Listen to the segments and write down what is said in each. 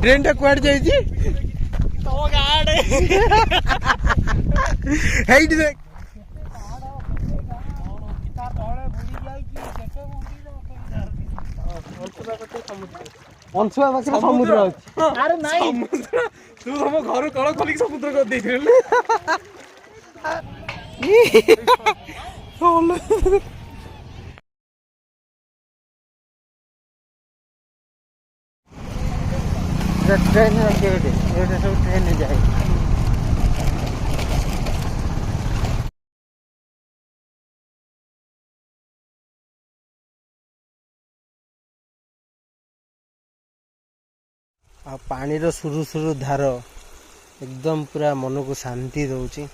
Train टा कुआड़ जाइए तो गाड़े हेड देख अंशुआ पाखे समुद्र अच्छी अरे नहीं समुद्र तू तुम घर कल खोलिक समुद्र कर देथिले ट्रेन ये सब ट्रेन जाए आ पानी रो सुरु सुरु धार एकदम पूरा मन को शांति दौची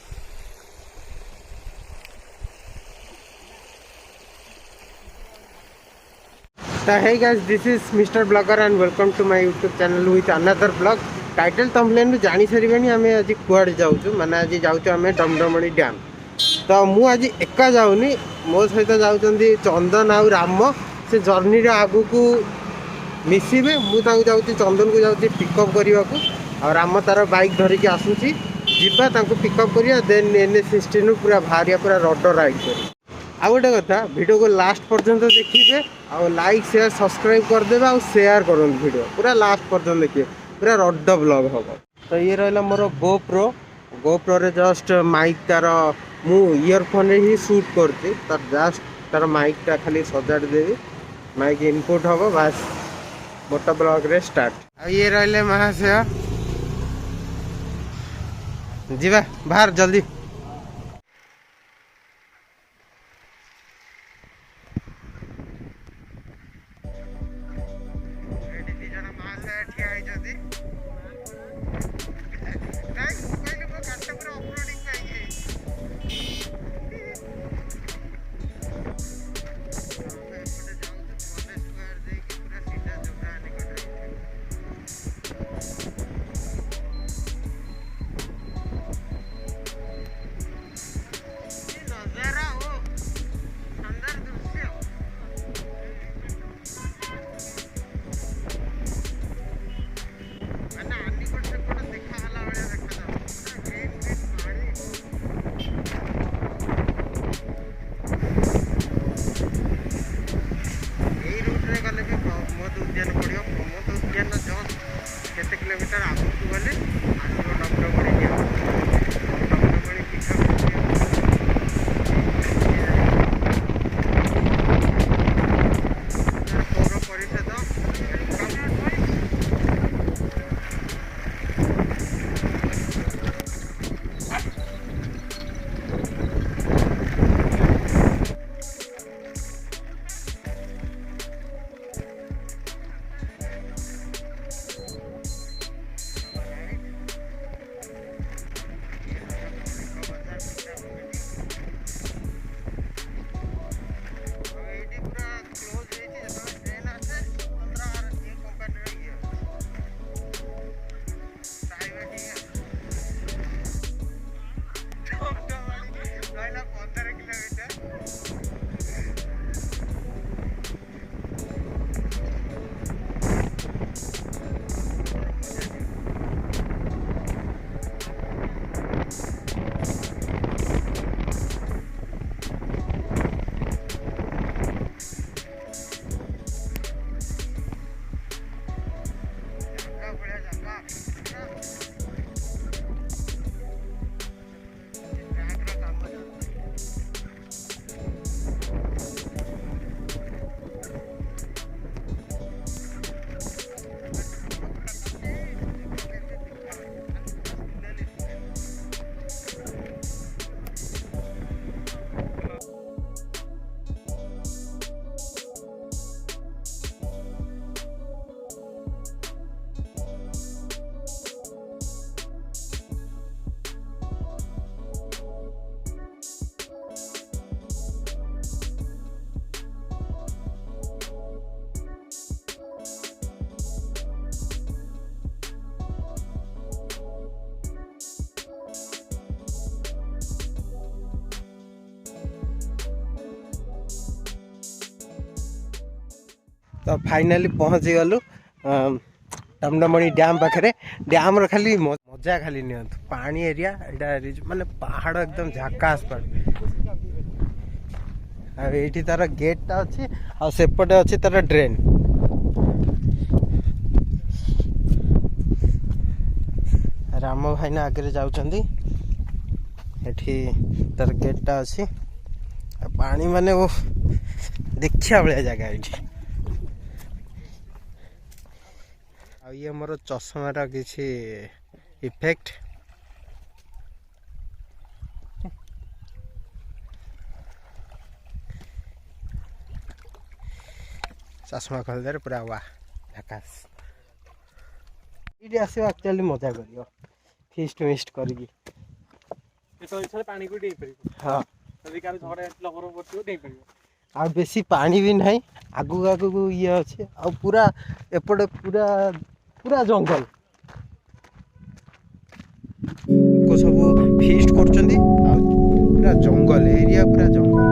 So hey guys, this is Mr. Blogger and welcome to my YouTube channel with another vlog. Title thumbnail जानी सारे आम आज कुआड़े जाऊँ माने आज जाऊँ आम डमडमणी डैम तो मु आज एका जाऊनी मो सहित जाऊँगी चंदन आउ राम से जर्नी आगु को मिसबे मुझे जाऊँगी चंदन को जाऊँगी पिकअप करने को और राम तार बाइक धरिकी आसूसी जीवा पिकअप करिया देन NS16 पूरा बाहरिया पूरा रड राइड कर आ गोटे कथा वीडियो को लास्ट पर्यंत देखिए और लाइक शेयर सब्सक्राइब करदे और शेयर करूँ वीडियो पूरा लास्ट पर्यंत देखिए पूरा रड ब्लॉग हम तो ये रहा मोर गोप्रो रे जस्ट माइक तार मु इयरफोन रे ही शूट करती तार जस्ट तार माइक टा खाली सजाड़ देवी माइक इनपुट हम बास मोटा ब्लॉग रे स्टार्ट आ ये रहा महाशय जीवा बाहर जल्दी तो फाइनाली पहुँची गलु डमडमणी डैम पाखे डैम खाली मजा खाली नि पानी एरिया एटा माने पहाड़ एकदम झकास ये तार गेटा अच्छी आसेपटे अच्छी तार ड्रेन राम भाईना आगे जाउछंदी एठी तार गेटा अच्छी पानी माने वो देखिया भाया जगह ये ये मोर चश्मार किसी इफेक्ट चश्मा खोलदे पूरा वाह झकास ये आसो एक्चुअली मजा कर फिस्ट मिस्ट करगी पानी को डेई परिबो हां यदि कार झड़े लगर पड़तो डेई परिबो आ बेसी पानी भी नहीं आगु आगु ये अच्छे आ पूरा एपटे पूरा पूरा जंगल को सब फिस्ट करचंदी आ पूरा जंगल एरिया पूरा जंगल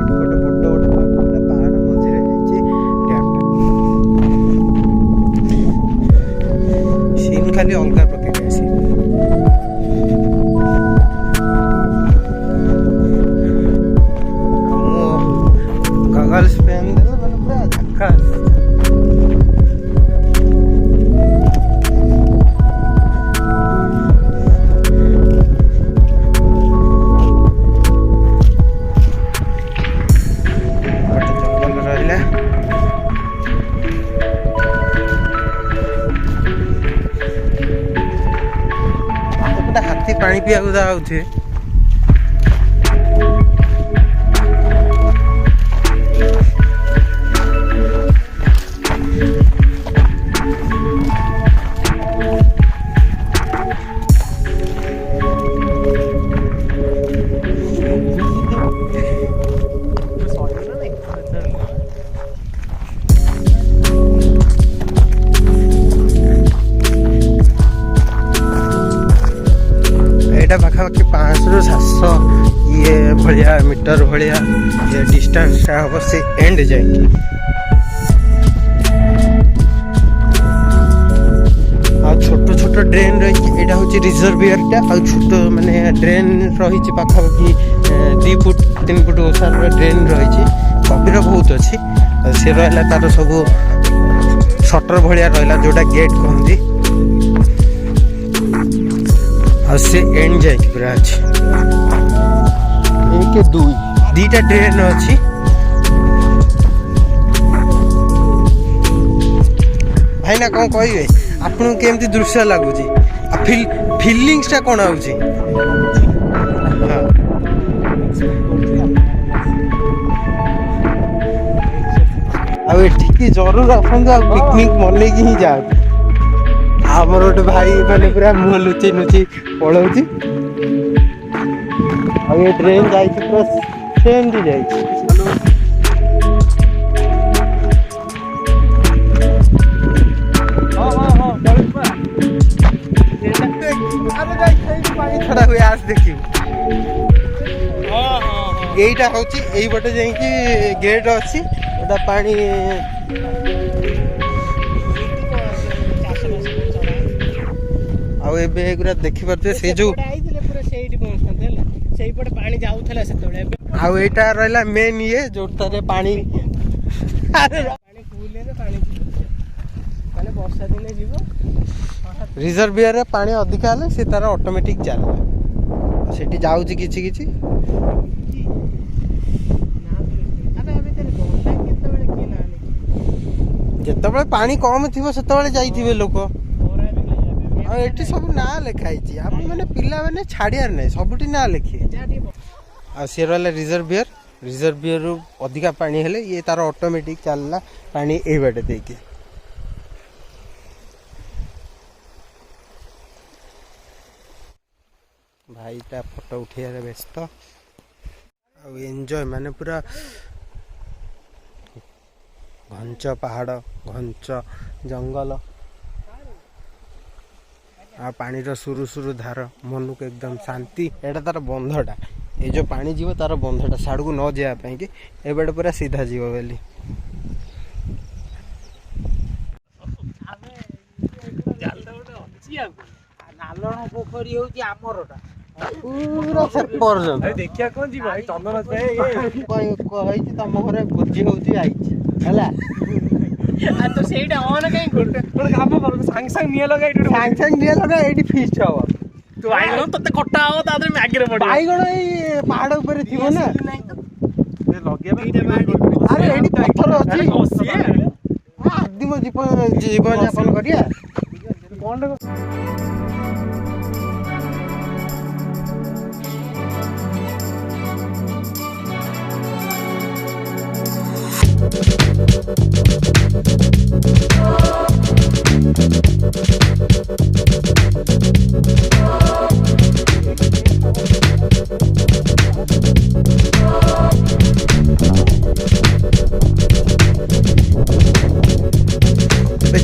एपटे बड़ बड़ पहाड़ मझे जाइए डैम सीन खाली अलग प्रकार से गगल्स पहन दे मैंने पूरा झक्कास हाथी पानी पिया जाऊे पाखापाखि 500 ରୁ 700 ये भलिया मीटर भलिया ये डिस्टेंस हम से एंड जाएंगे आ छोट छोट ड्रेन रही एटा होची रिजर्वियर टा आ छोट माने ड्रेन रही छि पाखापाखि 2 फुट 3 फुट ओसार ड्रेन रही छि गभीर बहुत अच्छी से रहला तार सब शटर भलिया रहला जोटा गेट कहंदी से एंड जाए पूरा अच्छे एक दुईटा ट्रेन अच्छी भाई ना कौन कहे आपन केमती दृश्य लगुच फिलिंग्स टा कौन आउची आठी जरूर आसतु आ पिकनिक मन ही जाओ आमर गोटे भाई मैंने पूरा मुह लुचि लुचि पलाऊँ ये ट्रेन जा सेमती जा छड़ा हुए आज देख यहीटा हूँ यही पटे जा गेट अच्छी गोटा पानी आउरा देखी पारे से जो आईटा रहा मेन ये जो पानी रिजर्वियर पानी अधिका है सी तार ऑटोमेटिक चलला से जाऊँ किछि जिते पानी कम थी से जाइए लोक ये सब ना लिखाई आम मैंने पिला मैंने छाड़ियार ना सबुठी ना लिखिए आ सी रहा रिजर्वियर रिजर्वियर अधिका पानी हेले ये तार ऑटोमेटिक चलला पानी ए बाटे देके भाईटा फोटो उठेबार व्यस्त आ एंजॉय माने पूरा घंच पहाड़ घंच जंगल आ पानी सुरु सुरु धार मन को एकदम शांति एटा तार बंधटा ये जो पानी जीव तार बंधटा साड़ू न जावाई कि एबे पूरा सीधा जीव बोली ନାଲଣ ପୋଖରୀ ହଉଛି ଆମରଟା ପୁରା ସେପର୍ଯ୍ୟନ୍ତ ଦେଖିଆ କଣ ଯିବ ଏଇ ଚନ୍ଦନ କହିଛି ତମ ଘରେ ଭୋଜି ହଉଛି ଆଇଛି ହେଲା। ତ ସେଇଟା ଅନ କାଇଁ କରୁଛୁ? ଗୋଟେ କାମ କର ସାଙ୍ଗେ ସାଙ୍ଗେ ନିଆଁ ଲଗା ଏଇଠି ସାଙ୍ଗେ ସାଙ୍ଗେ ନିଆଁ ଲଗା ଏଇଠି ଫିଷ୍ଟ ହବ। ତୁ ବାଇଗଣ ତତେ କଟା ହବ ତା ଦେହରେ ମ୍ୟାଗିରେ ପଡିବ। ବାଇଗଣ ଏଇ ପାହାଡ ଉପରେ ଥିବ ନା। ଲଗେଇବା ଆରେ ଏଇଠି ପଥର ଅଛି। ବସିଆ ଆଦିମ ଜୀବନ ଯାପନ କରିବା।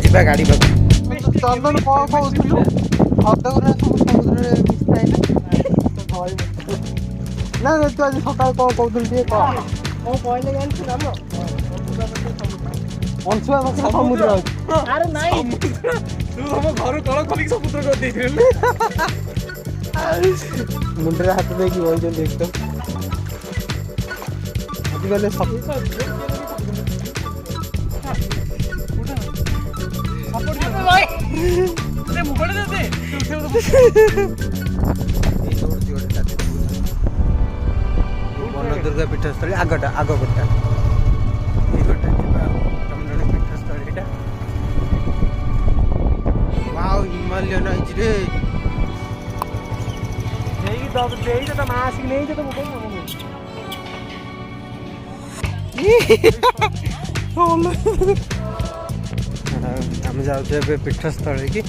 ଯିବା ଗାଡି ପାଖ। ଚନ୍ଦନ କଣ କହୁଥିଲୁ? ଅଧଗୁରା ସବୁ ସମୁଦ୍ରରେ ମିଶିଥାଏ ନା ତୁ ଆଜି ସକାଳେ କଣ କହୁଥିଲୁ ଟିକେ କହ। କଣ କହିଲେ ଜାଣିଛୁ ରାମ? ଅଂଶୁଆ ପାଖରେ ସମୁଦ୍ର ଅଛି। ଆରେ ନାଇଁ ତୁ ତମ ଘରୁ ତଳ ଖୋଲିକି ସମୁଦ୍ର କରିଦେଇଥିଲୁ। ମୁଣ୍ଡରେ ହାତ ଦେଇକି ବଇଛନ୍ତି ଏକଦମ। ଆଜିକାଲି ବନଦୁର୍ଗା ପୀଠସ୍ଥଳୀ ଆଗ ଗୋଟା ଏଇ ଗୋଟା ଯିବା ଚନ୍ଦନ ପୀଠସ୍ଥଳୀ ଏଇଟା। ୱାଓ ହିମାଲୟନ ହେଇଛି ରେ। ଦେଇଛ ତା ମା ଆସିକି ନେଇଛ ତ ମୋବାଇଲ ଆମେ ଯାଉଛୁ ଏବେ ପୀଠସ୍ଥଳୀ କି।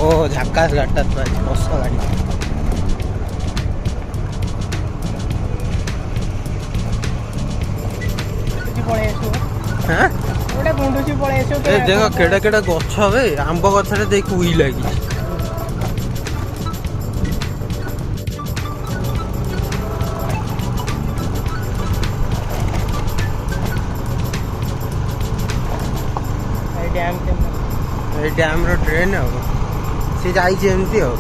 ଓ ଝାକାସ ଗାଡ଼ିଟା ଥୁଆ ହେଇଛି ବସ ଗାଡ଼ି। ପଳେଇ ଆସିବ ହାଁ ଗୋଟେ ଗୁଣ୍ଡୁଚି ପଳେଇ ଆସିବ। ଏ ଦେଖ କେଡେ କେଡେ ଗଛ ବେ ଆମ୍ବ ଗଛରେ ଦେଇକି ଉଇ ଲାଗିଛି। ଏଇ ଡ୍ୟାମ ର ଡ୍ରେନ୍ ଆଉ ସେ ଯାଇଛି ଏମିତି ଆଉ।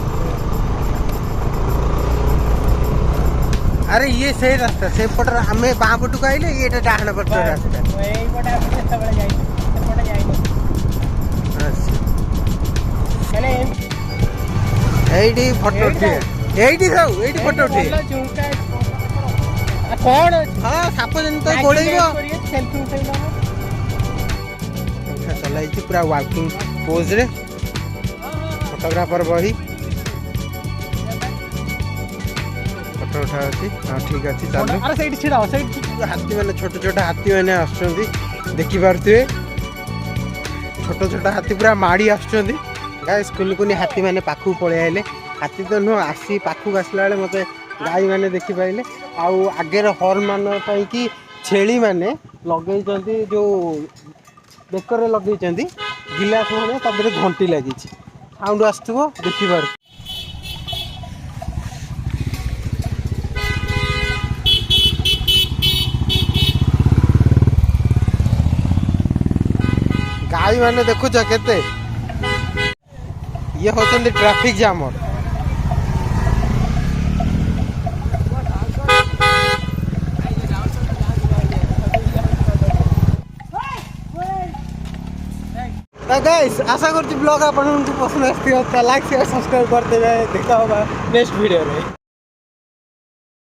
ଆରେ ଇଏ ସେଇ ରାସ୍ତା ସେପଟରେ ଆମେ ବାଁ ପଟକୁ ଆଇଲେ ଇଏଟା ଡାହାଣ ପଟ ରାସ୍ତା। ଏଇପଟେ ଆମେ ସେତେବେଳେ ଯାଇଛୁ ସେପଟେ ଯାଇନୁ। ଏଇଠି ଫଟୋ ଉଠେଇବା ଏଇଠି ଥାଉ ଏଇଠି ଫଟୋ ଉଠେଇବା। କଣ ହଁ ସାପ ଯେମିତି ତ ଗୋଡେଇବ। ଚଲାଇଛି ପୁରା ୱାକିଂ ପୋଜରେ ଫଟୋଗ୍ରାଫର ବହି ଫଟୋ ଉଠା ଅଛି। ହଁ ଠିକ ଅଛି ଚାଲୁ। ସେଇଠି ଛିଡା ସେଇଠି ହାତୀ ମାନେ ଛୋଟ ଛୋଟ ହାତୀ ମାନେ ଆସୁଛନ୍ତି ଦେଖିପାରୁଥିବେ। ଛୋଟ ଛୋଟ ହାତୀ ପୁରା ମାଡ଼ି ଆସୁଛନ୍ତି। ଗାଈ ସ୍କୁଲକୁନି ହାତୀ ମାନେ ପାଖକୁ ପଳେଇ ଆଇଲେ। ହାତୀ ତ ନୁହଁ ଆସି ପାଖକୁ ଆସିଲା ବେଳେ ମତେ ଗାଈ ମାନେ ଦେଖିପାଇଲେ। ଆଉ ଆଗରେ ହର୍ନ ମାନ ପାଇଁକି ଛେଳି ମାନେ ଲଗେଇଛନ୍ତି ଯୋଉ ବେକରେ ଲଗେଇଛନ୍ତି ଗିଲାସ ଭଳିଆ ତା ଦେହରେ ଘଣ୍ଟି ଲାଗିଛି ସାଉଣ୍ଡ ଆସୁଥିବ ଦେଖିପାରୁ। ଗାଈ ମାନେ ଦେଖୁଛ କେତେ ଇଏ ହଉଛନ୍ତି ଟ୍ରାଫିକ ଜାମର। गाइस आशा करती ब्लॉग आपको पसंद आती लाइक शेयर सब्सक्राइब करते देखा होगा नेक्स्ट वीडियो में।